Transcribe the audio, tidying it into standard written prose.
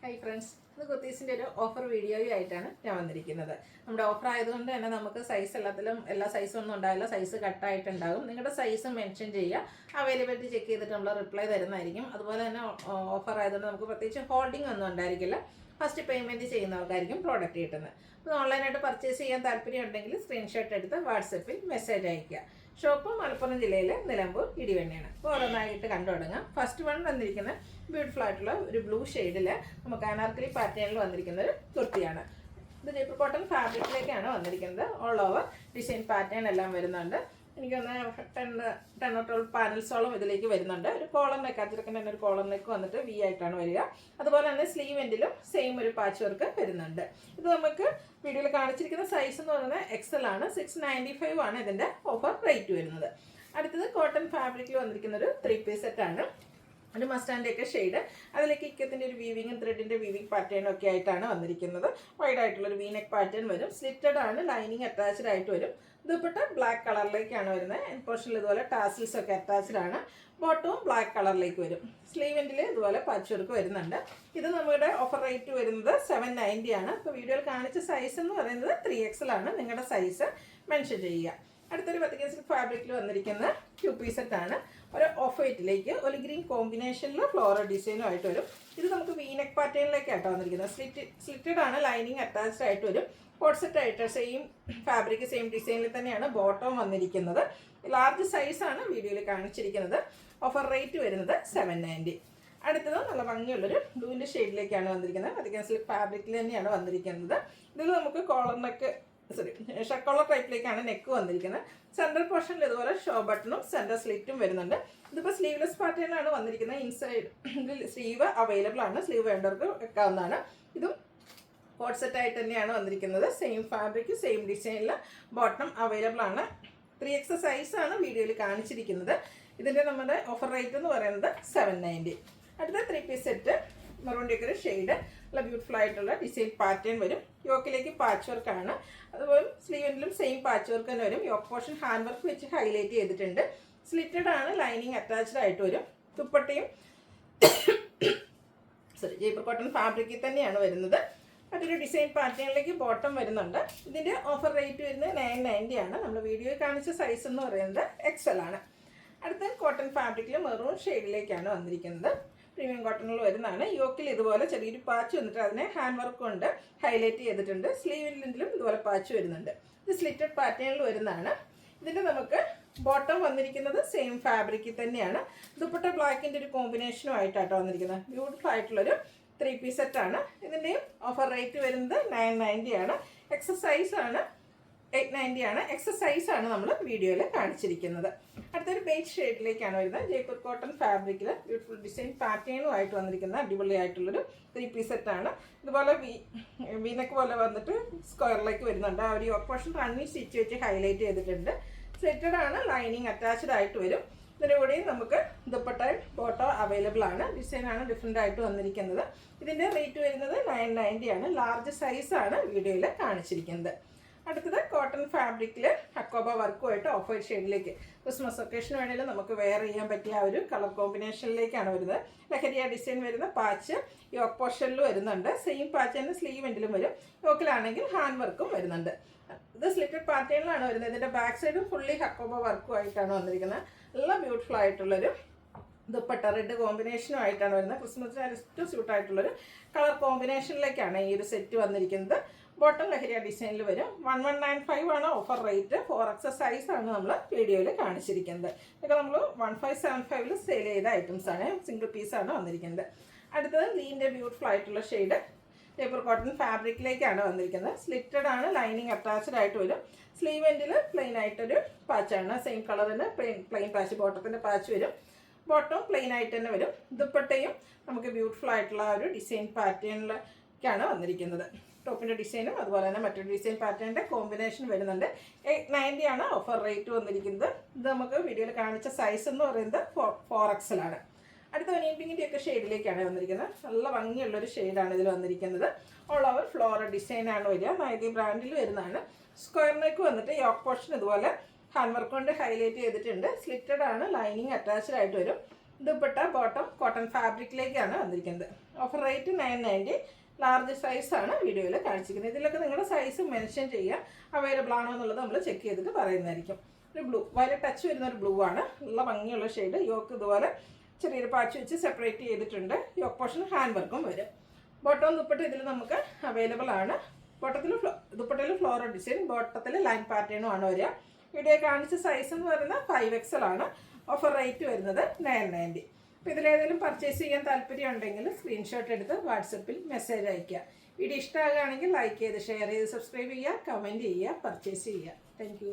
Hi friends, ഇത് കുർത്തീസിൻ്റെ ഒരു offer വീഡിയോയുമായിട്ടാണ് ഞാൻ വന്നിരിക്കുന്നത്. നമ്മുടെ ഓഫർ ആയതുകൊണ്ട് തന്നെ നമുക്ക് സൈസ് എല്ലാത്തിലും എല്ലാ സൈസും ഒന്നും ഉണ്ടാവില്ല, സൈസ് കട്ടായിട്ടുണ്ടാകും. നിങ്ങളുടെ സൈസ് മെൻഷൻ ചെയ്യുക, അവൈലബിലിറ്റി ചെക്ക് ചെയ്തിട്ട് നമ്മൾ റിപ്ലൈ തരുന്നതായിരിക്കും. അതുപോലെ തന്നെ ഓഫർ ആയതുകൊണ്ട് നമുക്ക് പ്രത്യേകിച്ച് ഹോൾഡിംഗ് ഒന്നും ഉണ്ടായിരിക്കില്ല. ഫസ്റ്റ് പേയ്മെൻറ്റ് ചെയ്യുന്നവർക്കായിരിക്കും പ്രോഡക്റ്റ് കിട്ടുന്നത്. അപ്പോൾ ഓൺലൈനായിട്ട് പർച്ചേസ് ചെയ്യാൻ താല്പര്യം ഉണ്ടെങ്കിൽ സ്ക്രീൻഷോട്ട് എടുത്ത് വാട്സപ്പിൽ മെസ്സേജ് അയയ്ക്കുക. ഷോപ്പ് മലപ്പുറം ജില്ലയിലെ നിലമ്പൂർ ഇടിവണ്ണയാണ്. അപ്പോൾ ഓരോന്നായിട്ട് കണ്ടു തുടങ്ങാം. ഫസ്റ്റ് വൺ വന്നിരിക്കുന്ന ബ്യൂട്ടിഫുൾ ആയിട്ടുള്ള ഒരു ബ്ലൂ ഷെയ്ഡിൽ നമുക്ക് അനാർക്കലി പാറ്റേണിൽ വന്നിരിക്കുന്ന ഒരു കുർത്തിയാണ്. ഇത് ജയ്പൂർ കോട്ടൺ ഫാബ്രിക്കിലേക്കാണ് വന്നിരിക്കുന്നത്. ഓൾ ഓവർ ഡിസൈൻ പാറ്റേൺ എല്ലാം വരുന്നുണ്ട്. എനിക്കൊന്ന് 10 or 12 പാനൽസോളം ഇതിലേക്ക് വരുന്നുണ്ട്. ഒരു കോളർ നെക്ക്, അച്ചടക്കൻ്റെ തന്നെ ഒരു കോളർ നെക്ക് വന്നിട്ട് വി ആയിട്ടാണ് വരിക. അതുപോലെ തന്നെ സ്ലീവ് എൻഡിലും സെയിം ഒരു പാച്ച് വർക്ക് വരുന്നുണ്ട്. ഇത് നമുക്ക് വീഡിയോയിൽ കാണിച്ചിരിക്കുന്ന സൈസ് എന്ന് പറയുന്നത് എക്സൽ ആണ്. 695 ആണ് ഇതിൻ്റെ ഓഫർ റേറ്റ് വരുന്നത്. അടുത്തത് കോട്ടൺ ഫാബ്രിക്കിൽ വന്നിരിക്കുന്ന ഒരു 3 പീസ് സെറ്റാണ്. ഒരു മസ്റ്റാൻഡിൻ്റെ ഷെയ്ഡ്, അതിലേക്ക് ഇക്കത്തിൻ്റെ ഒരു വീവിങ്ങും ത്രെഡിൻ്റെ വീവിങ് പാറ്റേണും ഒക്കെ ആയിട്ടാണ് വന്നിരിക്കുന്നത്. വൈഡ് ആയിട്ടുള്ളൊരു വി നെക്ക് പാറ്റേൺ വരും. സ്ലിറ്റഡ് ആണ്, ലൈനിങ് അറ്റാച്ച്ഡ് ആയിട്ട് വരും. ദുപ്പട്ട ബ്ലാക്ക് കളറിലേക്കാണ് വരുന്നത്. എൻ പോർഷനിൽ ഇതുപോലെ ടാസിൽസ് ഒക്കെ അറ്റാച്ച്ഡ് ആണ്. ബോട്ടവും ബ്ലാക്ക് കളറിലേക്ക് വരും. സ്ലീവെൻറ്റിൽ ഇതുപോലെ പാച്ച് വർക്ക് വരുന്നുണ്ട്. ഇത് നമ്മുടെ ഓഫർ റേറ്റ് വരുന്നത് 790 ആണ്. അപ്പോൾ വീഡിയോയിൽ കാണിച്ച സൈസ് എന്ന് പറയുന്നത് 3XL ആണ്. നിങ്ങളുടെ സൈസ് മെൻഷൻ ചെയ്യുക. അടുത്തൊരു പത്തിക്കൻ സിൽക്ക് ഫാബ്രിക്കിൽ വന്നിരിക്കുന്ന 2 പീസ് സെറ്റാണ്. ഒരു ഓഫ് വൈറ്റിലേക്ക് ഒരു ഗ്രീൻ കോമ്പിനേഷനിൽ ഫ്ലോറൽ ഡിസൈനും ആയിട്ട് വരും. ഇത് നമുക്ക് വീനെക്ക് പാറ്റേണിലേക്കായിട്ടാണ് വന്നിരിക്കുന്നത്. സ്ലിറ്റഡ് ആണ്, ലൈനിങ് അറ്റാച്ച്ഡ് ആയിട്ട് വരും. കോട്ട് സെറ്റ് ആയിട്ട് സെയിം ഫാബ്രിക് സെയിം ഡിസൈനിൽ തന്നെയാണ് ബോട്ടം വന്നിരിക്കുന്നത്. ലാർജ് സൈസാണ് വീഡിയോയിൽ കാണിച്ചിരിക്കുന്നത്. ഓഫർ റേറ്റ് വരുന്നത് 790. അടുത്തത് നല്ല ഭംഗിയുള്ളൊരു ബ്ലൂവിൻ്റെ ഷെയ്ഡിലേക്കാണ് വന്നിരിക്കുന്നത്. പത്തിക്കൻ സിൽക്ക് ഫാബ്രിക്കിൽ തന്നെയാണ് വന്നിരിക്കുന്നത്. ഇതിൽ നമുക്ക് കോളർ നെക്ക് ഷക്കോളർ ടൈപ്പിലേക്കാണ് നെക്ക് വന്നിരിക്കുന്നത്. സെൻട്രൽ പോർഷനിൽ ഇതുപോലെ ഷോ ബട്ടണും സെൻറ്റർ സ്ലിറ്റും വരുന്നുണ്ട്. ഇതിപ്പോൾ സ്ലീവ്ലെസ് പാറ്റേണിലാണ് വന്നിരിക്കുന്നത്. ഇൻസൈഡ് സ്ലീവ് അവൈലബിൾ ആണ്. സ്ലീവ് വേണ്ടവർക്ക് വെക്കാവുന്നതാണ്. ഇതും കോട്ട് സെറ്റ് ആയിട്ട് തന്നെയാണ് വന്നിരിക്കുന്നത്. സെയിം ഫാബ്രിക് സെയിം ഡിസൈനിൽ ബോട്ടം അവൈലബിൾ ആണ്. 3XL സൈസാണ് വീഡിയോയിൽ കാണിച്ചിരിക്കുന്നത്. ഇതിൻ്റെ നമ്മുടെ ഓഫർ റേറ്റ് എന്ന് പറയുന്നത് 790. അടുത്ത 3 പീസ് സെറ്റ് മെറൂണിൻ്റെ ഒക്കെ ഒരു ഷെയ്ഡ്, നല്ല ബ്യൂട്ടിഫുൾ ആയിട്ടുള്ള ഡിസൈൻ പാറ്റേൺ വരും. യോക്കിലേക്ക് പാച്ച് വർക്കാണ്. അതുപോലെ സ്ലീവിലും സെയിം പാച്ച് വർക്ക് തന്നെ വരും. യോക്ക് പോർഷൻ ഹാൻഡ് വർക്ക് വെച്ച് ഹൈലൈറ്റ് ചെയ്തിട്ടുണ്ട്. സ്ലിറ്റഡ് ആണ്, ലൈനിങ് അറ്റാച്ച്ഡ് ആയിട്ട് വരും. ദുപ്പട്ടയും ജയ്പൂർ കോട്ടൺ ഫാബ്രിക്കിൽ തന്നെയാണ് വരുന്നത്. മറ്റൊരു ഡിസൈൻ പാറ്റേണിലേക്ക് ബോട്ടം വരുന്നുണ്ട്. ഇതിൻ്റെ ഓഫർ റേറ്റ് വരുന്നത് 990 ആണ്. നമ്മൾ വീഡിയോയിൽ കാണിച്ച സൈസ് എന്ന് പറയുന്നത് XL ആണ്. അടുത്ത കോട്ടൺ ഫാബ്രിക്കിൽ മെറൂൺ ഷെയ്ഡിലേക്കാണ് വന്നിരിക്കുന്നത്. പ്രീമിയം കോട്ടണിൽ വരുന്നതാണ്. യോക്കിൽ ഇതുപോലെ ചെറിയൊരു പാച്ച് വന്നിട്ട് അതിനെ ഹാൻഡ് വർക്ക് കൊണ്ട് ഹൈലൈറ്റ് ചെയ്തിട്ടുണ്ട്. സ്ലീവിലും ഇതുപോലെ പാച്ച് വരുന്നുണ്ട്. ഇത് സ്ലിറ്റഡ് പാറ്റേണിൽ വരുന്നതാണ്. ഇതിൻ്റെ നമുക്ക് ബോട്ടം വന്നിരിക്കുന്നത് സെയിം ഫാബ്രിക്കിൽ തന്നെയാണ്. ദുപ്പട്ട ബ്ലാക്കിൻ്റെ ഒരു കോമ്പിനേഷനും ആയിട്ടാട്ടോ വന്നിരിക്കുന്നത്. ബ്യൂട്ടിഫുൾ ആയിട്ടുള്ളൊരു 3 പീസ് സെറ്റാണ്. ഇതിൻ്റെയും ഓഫർ റേറ്റ് വരുന്നത് 990 ആണ്. എക്സസൈസ് ആണ് 890 ആണ്. എക്സസൈസ് ആണ് നമ്മൾ വീഡിയോയിൽ കാണിച്ചിരിക്കുന്നത്. അടുത്തൊരു ബേജ് ഷെയ്ഡിലേക്കാണ് വരുന്നത്. ജയ്പൂർ കോട്ടൺ ഫാബ്രിക്കിൽ ബ്യൂട്ടിഫുൾ ഡിസൈൻ പാറ്റേണും ആയിട്ട് വന്നിരിക്കുന്ന അടിപൊളിയായിട്ടുള്ളൊരു 3 പീസ് സെറ്റാണ്. ഇതുപോലെ വീനക്ക് പോലെ വന്നിട്ട് സ്ക്വയറിലേക്ക് വരുന്നുണ്ട്. ആ ഒരു യോക്ക് പോർഷൻ റണ്ണിങ് സ്റ്റിച്ച് വെച്ച് ഹൈലൈറ്റ് ചെയ്തിട്ടുണ്ട്. സ്ലിറ്റഡ് ആണ്, ലൈനിങ് അറ്റാച്ച്ഡ് ആയിട്ട് വരും. ഇതിൻ്റെ കൂടെയും നമുക്ക് ദുപ്പട്ട ബോട്ടോ അവൈലബിൾ ആണ്. ഡിസൈനാണ് ഡിഫറെൻ്റ് ആയിട്ട് വന്നിരിക്കുന്നത്. ഇതിൻ്റെ റേറ്റ് വരുന്നത് 990 ആണ്. ലാർജ് സൈസാണ് വീഡിയോയിൽ കാണിച്ചിരിക്കുന്നത്. അടുത്തത് കോട്ടൺ ഫാബ്രിക്കിൽ ഹക്കോബ വർക്കുമായിട്ട് ഓഫ് വൈറ്റ് ഷെയ്ഡിലേക്ക് ക്രിസ്മസ് ഒക്കേഷന് വേണമെങ്കിലും നമുക്ക് വെയർ ചെയ്യാൻ പറ്റിയ ആ ഒരു കളർ കോമ്പിനേഷനിലേക്കാണ് വരുന്നത്. ലഹരിയ ഡിസൈൻ വരുന്ന പാച്ച് യോക്ക് പോർഷനിൽ വരുന്നുണ്ട്. സെയിം പാച്ച് തന്നെ സ്ലീവ് എൻഡിലും വരും. യോക്കിലാണെങ്കിൽ ഹാൻഡ് വർക്കും വരുന്നുണ്ട്. ഇത് സ്ലിറ്റഡ് പാറ്റേണിലാണ് വരുന്നത്. ഇതിൻ്റെ ബാക്ക് സൈഡും ഫുള്ളി ഹക്കോബ വർക്കുമായിട്ടാണ് വന്നിരിക്കുന്നത്. നല്ല ബ്യൂട്ടിഫുൾ ആയിട്ടുള്ളൊരു ദുപ്പട്ട റെഡ് കോമ്പിനേഷനും ആയിട്ടാണ് വരുന്നത്. ക്രിസ്മസിന് ഏറ്റവും സ്യൂട്ടായിട്ടുള്ളൊരു കളർ കോമ്പിനേഷനിലേക്കാണ് ഈ ഒരു സെറ്റ് വന്നിരിക്കുന്നത്. ബോട്ടം ലഹരിയ ഡിസൈനിൽ വരും. 1195 ആണ് ഓഫർ റേറ്റ്. 4XL സൈസാണ് നമ്മൾ വീഡിയോയിൽ കാണിച്ചിരിക്കുന്നത്. ഇതൊക്കെ നമ്മൾ 1575 സെയിൽ ചെയ്ത ഐറ്റംസാണ്. സിംഗിൾ പീസാണ് വന്നിരിക്കുന്നത്. അടുത്തത് നീൻ്റെ ബ്യൂട്ടിഫുൾ ആയിട്ടുള്ള ഷെയ്ഡ് ജയ്പൂർ കോട്ടൺ ഫാബ്രിക്കിലേക്കാണ് വന്നിരിക്കുന്നത്. സ്ലിറ്റഡ് ആണ്, ലൈനിങ് അറ്റാച്ച്ഡ് ആയിട്ട് വരും. സ്ലീവ് എൻഡിൽ പ്ലെയിൻ ആയിട്ടൊരു പാച്ചാണ്. സെയിം കളറിന് പ്ലെയിൻ പാച്ച് ബോട്ടത്തിൻ്റെ പാച്ച് വരും. ബോട്ടം പ്ലെയിൻ ആയിട്ട് തന്നെ വരും. ദുപ്പട്ടയും നമുക്ക് ബ്യൂട്ടിഫുൾ ആയിട്ടുള്ള ഒരു ഡിസൈൻ പാറ്റേണിലേക്കാണ് വന്നിരിക്കുന്നത്. ടോപ്പിൻ്റെ ഡിസൈനും അതുപോലെ തന്നെ മറ്റൊരു ഡിസൈൻ പാറ്റേണിൻ്റെ കോമ്പിനേഷൻ വരുന്നുണ്ട്. 890 ആണ് ഓഫർ റേറ്റ് വന്നിരിക്കുന്നത്. ഇത് നമുക്ക് വീഡിയോയിൽ കാണിച്ച സൈസ് എന്ന് പറയുന്നത് 4XL ആണ്. അടുത്ത ഒനിയൻ പിങ്കിൻ്റെ ഒക്കെ ഷെയ്ഡിലേക്കാണ് വന്നിരിക്കുന്നത്. നല്ല ഭംഗിയുള്ളൊരു ഷെയ്ഡാണ് ഇതിൽ വന്നിരിക്കുന്നത്. ഓൾ ഓവർ ഫ്ലോറൽ ഡിസൈനാണ് വരിക. നൈതി ബ്രാൻഡിൽ വരുന്നതാണ്. സ്ക്വയർ നെക്ക് വന്നിട്ട് യോക്ക് പോർഷൻ ഇതുപോലെ ഹാൻഡ് വർക്ക് കൊണ്ട് ഹൈലൈറ്റ് ചെയ്തിട്ടുണ്ട്. സ്ലിറ്റഡ് ആണ്, ലൈനിങ് അറ്റാച്ച്ഡ് ആയിട്ട് വരും. ദുപ്പട്ട ബോട്ടം കോട്ടൺ ഫാബ്രിക്കിലേക്കാണ് വന്നിരിക്കുന്നത്. Offer rate 990. ലാർജ് സൈസാണ് വീഡിയോയിൽ കാണിച്ചിരിക്കുന്നത്. ഇതിലൊക്കെ നിങ്ങളുടെ സൈസ് മെൻഷൻ ചെയ്യുക, അവൈലബിൾ ആണോ എന്നുള്ളത് നമ്മൾ ചെക്ക് ചെയ്തിട്ട് പറയുന്നതായിരിക്കും. ഒരു ബ്ലൂ, വയലറ്റ് ടച്ച് വരുന്ന ഒരു ബ്ലൂ ആണ്, നല്ല ഭംഗിയുള്ള ഷെയ്ഡ്. യോക്ക് ഇതുപോലെ ചെറിയൊരു പാച്ച് വെച്ച് സെപ്പറേറ്റ് ചെയ്തിട്ടുണ്ട്. യോക്ക് പോർഷൻ ഹാൻഡ് വർക്കും വരും. ബോട്ടം ദുപ്പട്ട ഇതിൽ നമുക്ക് അവൈലബിൾ ആണ്. ദുപ്പട്ടയിൽ ഫ്ലോറൽ ഡിസൈൻ, ബോട്ടത്തിൽ ലൈൻ പാറ്റേണും ആണ് വരിക. വീഡിയോ കാണിച്ച സൈസ് എന്ന് പറയുന്നത് 5XL ആണ്. ഓഫർ റേറ്റ് വരുന്നത് 990. അപ്പോൾ ഇതിലേതെങ്കിലും പർച്ചേസ് ചെയ്യാൻ താല്പര്യം ഉണ്ടെങ്കിൽ സ്ക്രീൻഷോട്ട് എടുത്ത് വാട്സപ്പിൽ മെസ്സേജ് അയയ്ക്കുക. വീഡിയോ ഇഷ്ടമാകുകയാണെങ്കിൽ ലൈക്ക് ചെയ്ത് ഷെയർ ചെയ്ത് സബ്സ്ക്രൈബ് ചെയ്യുക, കമൻറ്റ് ചെയ്യുക, പർച്ചേസ് ചെയ്യുക. താങ്ക്